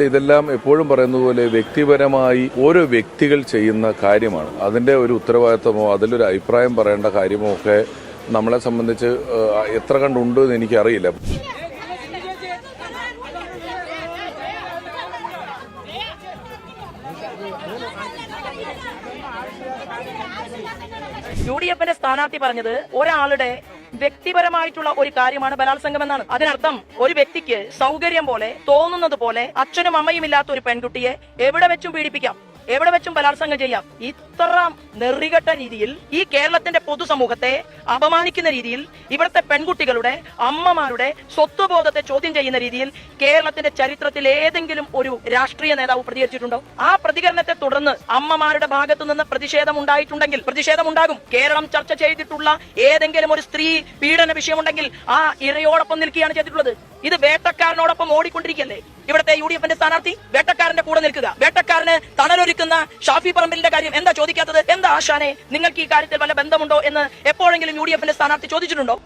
ഇതെല്ലാം എപ്പോഴും പറയുന്നത് പോലെ വ്യക്തിപരമായി ഓരോ വ്യക്തികൾ ചെയ്യുന്ന കാര്യമാണ്. അതിൻ്റെ ഒരു ഉത്തരവാദിത്തമോ അതിലൊരു അഭിപ്രായം പറയേണ്ട കാര്യമോ ഒക്കെ നമ്മളെ സംബന്ധിച്ച് എത്ര കണ്ടുണ്ട് എന്ന് എനിക്കറിയില്ല. UDF സ്ഥാനാർത്ഥി പറഞ്ഞത് ഒരാളുടെ വ്യക്തിപരമായിട്ടുള്ള ഒരു കാര്യമാണ് ബലാത്സംഗം എന്നാണ്. അതിനർത്ഥം ഒരു വ്യക്തിക്ക് സൗകര്യം പോലെ തോന്നുന്നത് പോലെ അച്ഛനും അമ്മയും ഇല്ലാത്ത ഒരു പെൺകുട്ടിയെ എവിടെ വെച്ചും പീഡിപ്പിക്കാം, എവിടെ വെച്ചും ബലാത്സംഗം ചെയ്യാം. ഇത്ര നെറികെട്ട രീതിയിൽ ഈ കേരളത്തിന്റെ പൊതുസമൂഹത്തെ അപമാനിക്കുന്ന രീതിയിൽ, ഇവിടുത്തെ പെൺകുട്ടികളുടെ അമ്മമാരുടെ സ്വത്വബോധത്തെ ചോദ്യം ചെയ്യുന്ന രീതിയിൽ കേരളത്തിന്റെ ചരിത്രത്തിൽ ഏതെങ്കിലും ഒരു രാഷ്ട്രീയ നേതാവ് പ്രതികരിച്ചിട്ടുണ്ടോ? ആ പ്രതികരണത്തെ തുടർന്ന് അമ്മമാരുടെ ഭാഗത്തു നിന്ന് പ്രതിഷേധം ഉണ്ടായിട്ടുണ്ടെങ്കിൽ പ്രതിഷേധമുണ്ടാകും. കേരളം ചർച്ച ചെയ്തിട്ടുള്ള ഏതെങ്കിലും ഒരു സ്ത്രീ പീഡന വിഷയമുണ്ടെങ്കിൽ ആ ഇരയോടൊപ്പം നിൽക്കുകയാണ് ചെയ്തിട്ടുള്ളത്. ഇത് വേട്ടക്കാരനോടൊപ്പം ഓടിക്കൊണ്ടിരിക്കല്ലേ ഇവിടുത്തെ UDF സ്ഥാനാർത്ഥി? വേട്ടക്കാരന്റെ കൂടെ നിൽക്കുക. വേട്ടക്കാരന് തണലൊരുക്കുന്ന ഷാഫി പറമ്പിലിന്റെ കാര്യം എന്താ ചോദിക്കാത്തത്? എന്താ ആശാനെ, നിങ്ങൾക്ക് ഈ കാര്യത്തിൽ വല്ല ബന്ധമുണ്ടോ എന്ന് എപ്പോഴെങ്കിലും UDF സ്ഥാനാർത്ഥി ചോദിച്ചിട്ടുണ്ടോ?